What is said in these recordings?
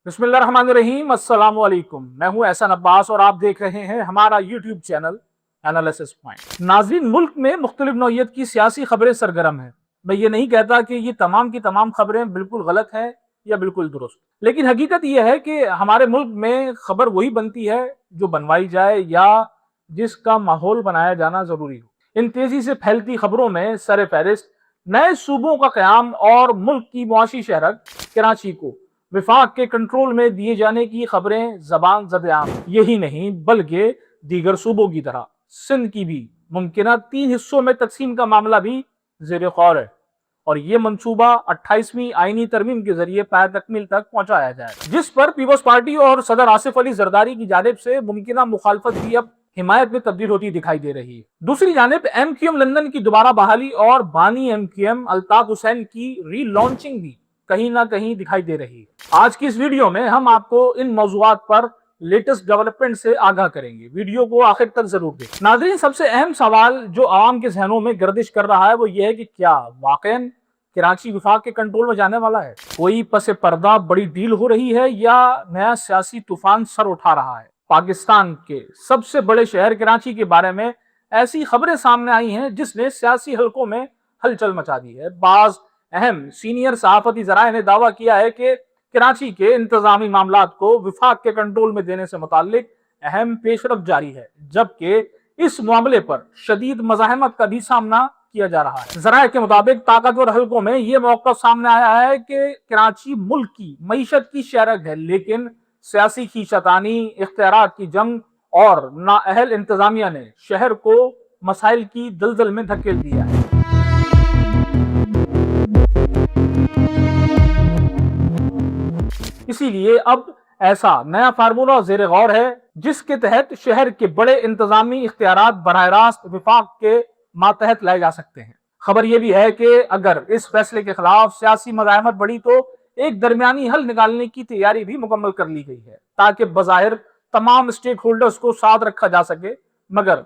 बिस्मिल्लाहिर्रहमानिर्रहीम, अस्सलाम वालेकुम। मैं हूं एहसान अब्बास और आप देख रहे हैं हमारा यूट्यूब चैनल एनालिसिस पॉइंट। नाज़रीन, मुल्क में मुख्तलिफ नौइयत की सियासी खबरें सरगर्म हैं। मैं ये नहीं कहता कि ये तमाम की तमाम खबरें बिल्कुल गलत हैं या बिल्कुल दुरुस्त, लेकिन हकीकत यह है कि हमारे मुल्क में खबर वही बनती है जो बनवाई जाए या जिसका माहौल बनाया जाना जरूरी हो। इन तेजी से फैलती खबरों में सर फहरिस्त नए सूबों का क़याम और मुल्क की मुआशी शहरक कराची को विफाक के कंट्रोल में दिए जाने की खबरें जबान ज़द-ए-आम। यही नहीं बल्कि दीगर सूबों की तरह सिंध की भी मुमकिन 3 हिस्सों में तकसीम का मामला भी ज़ेर गौर है और ये मंसूबा 28वीं आईनी तरमीम के जरिए पाया तकमील तक पहुंचाया जाए, जिस पर पीपल्स पार्टी और सदर आसिफ अली जरदारी की जानिब से मुमकिन मुखालफत भी अब हिमायत में तब्दील होती दिखाई दे रही है। दूसरी जानिब MQM लंदन की दोबारा बहाली और बानी MQM अल्ताफ हुसैन की रीलॉन्चिंग भी कहीं ना कहीं दिखाई दे रही है। आज की इस वीडियो में हम आपको इन मौज़ूआत पर लेटेस्ट डेवलपमेंट से आगाह करेंगे। वीडियो को आखिर तक जरूर देखें। नाज़रीन, सबसे अहम सवाल जो आवाम के जहनों में गर्दिश कर रहा है वो ये है कि क्या वाकईन कराची विफाक के कंट्रोल में जाने वाला है? कोई पसे पर्दा बड़ी डील हो रही है या नया सियासी तूफान सर उठा रहा है? पाकिस्तान के सबसे बड़े शहर कराची के बारे में ऐसी खबरें सामने आई हैं जिसने सियासी हलकों में हलचल मचा दी है। बाज अहम सीनियर सहाफती जराए ने दावा किया है कि कराची के इंतजामी मामलात को विफाक के कंट्रोल में देने से मुताल्लिक अहम पेशरफ जारी है, जबकि इस मामले पर शदीद मज़ाहमत का भी सामना किया जा रहा है। जराए के मुताबिक ताकतवर हलकों में यह मौक़िफ़ सामने आया है कि कराची मुल्क की मईशत की शहरक है, लेकिन सियासी खींचतानी, इख्तियारात की जंग और नाअहल इंतजामिया ने शहर को मसाइल की दलदल में धकेल दिया है। इसीलिए अब ऐसा नया फार्मूला ज़ेर गौर है जिसके तहत शहर के बड़े इंतजामी इख्तियारात बराह रास्त विफाक के मातहत लाए जा सकते हैं। खबर यह भी है कि अगर इस फैसले के खिलाफ सियासी मज़ाहमत बढ़ी तो एक दरमियानी हल निकालने की तैयारी भी मुकम्मल कर ली गई है, ताकि बज़ाहिर तमाम स्टेक होल्डर्स को साथ रखा जा सके, मगर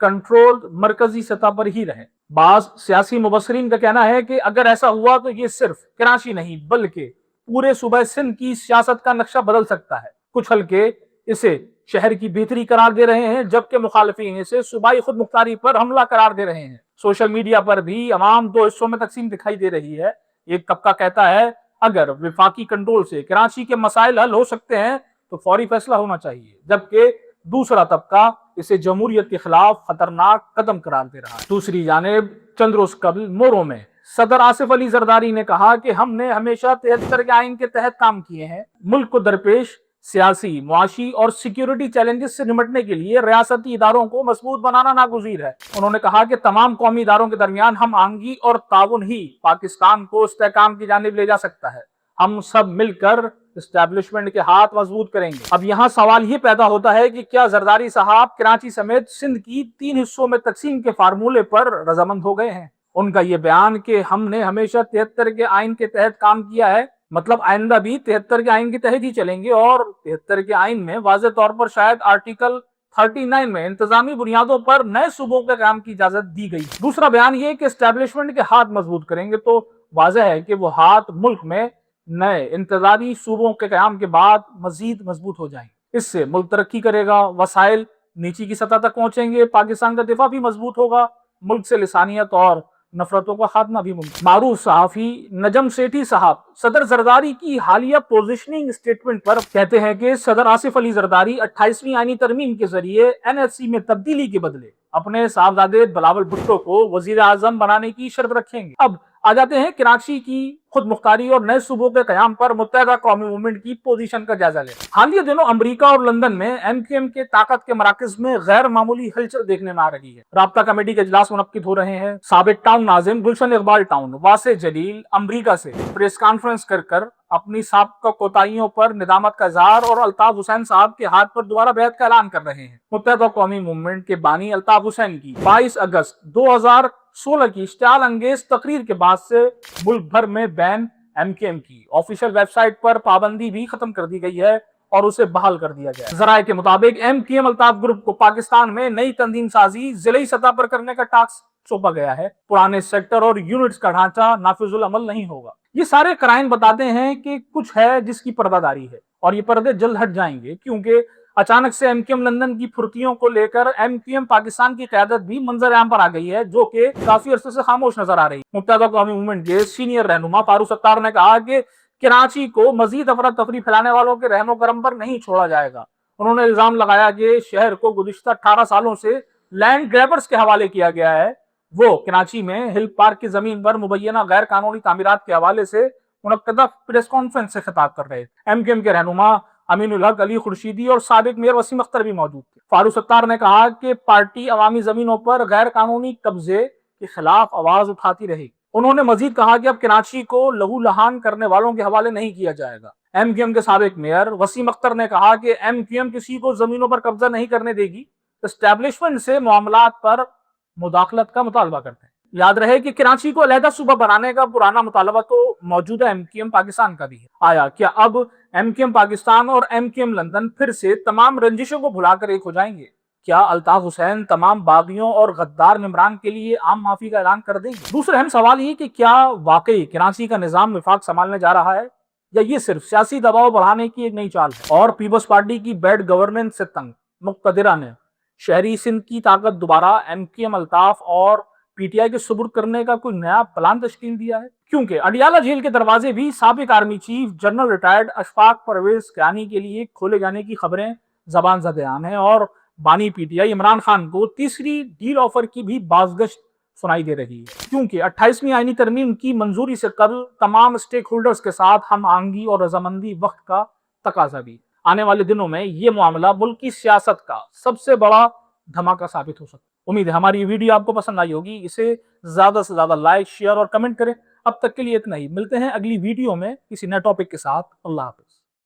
कंट्रोल मरकजी सतह पर ही रहे। बाज़ सियासी मुबस्सरीन का कहना है कि अगर ऐसा हुआ तो ये सिर्फ कराची नहीं बल्कि पूरे सूबा सिंध की सियासत का नक्शा बदल सकता है। कुछ हल्के इसे शहर की बेहतरी करार दे रहे हैं, जबकि मुखालिफिन इसे सूबाई खुद मुख्तारी पर हमला करार दे रहे हैं। सोशल मीडिया पर भी अवाम दो हिस्सों में तकसीम दिखाई दे रही है। एक तबका कहता है अगर विफाकी कंट्रोल से कराची के मसाइल हल हो सकते हैं तो फौरी फैसला होना चाहिए, जबकि दूसरा तबका इसे जमहूरियत के खिलाफ खतरनाक कदम करार दे रहा है। दूसरी जानिब चंद रोज कबल मोरो में सदर आसिफ अली जरदारी ने कहा कि हमने हमेशा 73 के आइन के तहत काम किए हैं। मुल्क को दरपेश सियासी, मुआशी और सिक्योरिटी चैलेंजेस से निपटने के लिए रियासती इदारों को मजबूत बनाना नागुज़ीर है। उन्होंने कहा कि तमाम कौमी इदारों के दरमियान हम आहंगी और ताउन ही पाकिस्तान को इस्तेहकाम की जानिब ले जा सकता है। हम सब मिलकर एस्टैब्लिशमेंट के हाथ मजबूत करेंगे। अब यहाँ सवाल ये पैदा होता है कि क्या जरदारी साहब कराची समेत सिंध की 3 हिस्सों में तकसीम के फार्मूले पर रजामंद हो गए हैं? उनका ये बयान कि हमने हमेशा 73 के आइन के तहत काम किया है, मतलब आइंदा भी 73 के आइन के तहत ही चलेंगे, और 73 के आइन में वाज़ेह तौर पर शायद आर्टिकल 39 में इंतजामी बुनियादों पर नए सूबों के काम की इजाजत दी गई। दूसरा बयान ये कि एस्टैब्लिशमेंट के हाथ मजबूत करेंगे, तो वाज़ेह है कि वो हाथ मुल्क में नए इंतजामी सूबों के क़याम के बाद मजीद मजबूत हो जाएंगे। इससे मुल्क तरक्की करेगा, वसाइल नीची की सतह तक पहुंचेंगे, पाकिस्तान का दिफा भी मजबूत होगा, मुल्क से लिसानियत और नफरतों का खात्मा भी मुमकिन। मारूफ सहाफी नजम सेठी साहब सदर जरदारी की हालिया पोजीशनिंग स्टेटमेंट पर कहते हैं कि सदर आसिफ अली जरदारी 28वीं आईनी तरमीम के जरिए NSC में तब्दीली के बदले अपने साहबजादे बिलावल भुट्टो को वजीर आजम बनाने की शर्त रखेंगे। अब आ जाते हैं कराची की खुद मुख्तारी और नए सूबों के कयाम पर मुत्तहदा कौमी मूवमेंट की पोजीशन का जायजा ले। हालिया दिनों अमरीका और लंदन में MQM के ताकत के मराकज में गैर मामूली हलचल देखने में आ रही है। राब्ता कमेटी के इजलास मुनक्किद हो रहे हैं। साबिक टाउन नाजिम गुलशन इकबाल टाउन वासे जलील अमरीका से प्रेस कॉन्फ्रेंस कर अपनी साबिक़ा कोताहियों पर निदामत का इजहार और अल्ताफ हुसैन साहब के हाथ पर दोबारा बैत का ऐलान कर रहे हैं। मुत्तहदा कौमी मूवमेंट के बानी अल्ताफ हुसैन की 22 अगस्त 2016 की इश्तियाल अंगेज तकरीर के बाद से मुल्क भर में बैन MQM की ऑफिशियल वेबसाइट पर पाबंदी भी खत्म कर दी गई है और उसे बहाल कर दिया गया। जराये के मुताबिक MQM अल्ताफ ग्रुप को पाकिस्तान में नई तंजीम साजी जिले सतह पर करने का टास्क सौंपा गया है, पुराने सेक्टर और यूनिट्स का ढांचा नाफिजुल अमल नहीं होगा। ये सारे क्राइम बताते हैं कि कुछ है जिसकी पर्दादारी है और ये पर्दे जल्द हट जाएंगे, क्योंकि अचानक से एमक्यूएम लंदन की फुर्तियों को लेकर एमक्यूएम पाकिस्तान की क़यादत भी मंजर आम पर आ गई है, जो कि काफी अरसे से खामोश नजर आ रही है। मुत्तहदा कौमी मूवमेंट के सीनियर रहनुमा फारूक सत्तार ने कहा कि कराची को मजीद अफरा तफरी फैलाने वालों के रहमो करम पर नहीं छोड़ा जाएगा। उन्होंने इल्जाम लगाया कि शहर को गुज़िश्ता 18 सालों से लैंड ग्रैबर्स के हवाले किया गया है। वो कराची में हिल पार्क की जमीन पर मुबैना गैर कानूनी तामीरात के हवाले से मुनक्कदा प्रेस कॉन्फ्रेंस से खिताब कर रहे थे। एमक्यूएम के रहनुमा अमीनुल हक, अली खुर्शीदी और साबिक मेयर वसीम अख्तर भी मौजूद थे। फारूक सत्तार ने कहा कि पार्टी अवामी जमीनों पर गैर कानूनी कब्जे के खिलाफ आवाज उठाती रहेगी। उन्होंने मजीद कहा कि अब कराची को लहू लहान करने वालों के हवाले नहीं किया जाएगा। एमक्यूएम के साबिक मेयर वसीम अख्तर ने कहा कि एमक्यूएम किसी को जमीनों पर कब्जा नहीं करने देगी, एस्टैब्लिशमेंट से मामलात पर मुदाखलत का मुतालबा करते हैं। याद रहे कि कराची को अलहदा सूबा बनाने का पुराना मुतालबा तो मौजूदा एमक्यूएम पाकिस्तान का भी है। आया क्या अब एमक्यूएम पाकिस्तान और एमक्यूएम लंदन फिर से तमाम रंजिशों को भुलाकर एक हो जाएंगे? क्या अल्ताफ हुसैन तमाम बागियों और गद्दार मेंबरान के लिए आम माफी का ऐलान कर देंगे? दूसरा अहम सवाल ये कि क्या वाकई कराची का निजाम विफाक संभालने जा रहा है या ये सिर्फ सियासी दबाव बढ़ाने की एक नई चाल है? और पीपल्स पार्टी की बैड गवर्नेंस से तंग मुक्तदिरा ने शहरी सिंध की ताकत दोबारा एमक्यूएम, अल्ताफ और पीटीआई के सुपुर्द करने का कोई नया प्लान तश्कील दिया है? क्योंकि अडियाला जेल के दरवाजे भी साबिक army chief general retired Ashfaq Parvez Kayani के लिए खोले जाने की खबरें जबान ज़द-ए-आम हैं और बानी पीटीआई इमरान खान को तीसरी डील ऑफर की भी बाज़गश्त सुनाई दे रही है, क्योंकि 28वीं आईनी तरमीम की मंजूरी से कबल तमाम स्टेक होल्डर्स के साथ हम आहंगी और रजामंदी वक्त का तकाजा भी। आने वाले दिनों में ये मामला मुल्क की सियासत का सबसे बड़ा धमाका साबित हो सकता है। उम्मीद है हमारी ये वीडियो आपको पसंद आई होगी। इसे ज्यादा से ज्यादा लाइक, शेयर और कमेंट करें। अब तक के लिए इतना ही। मिलते हैं अगली वीडियो में किसी नए टॉपिक के साथ। अल्लाह हाफ़िज़।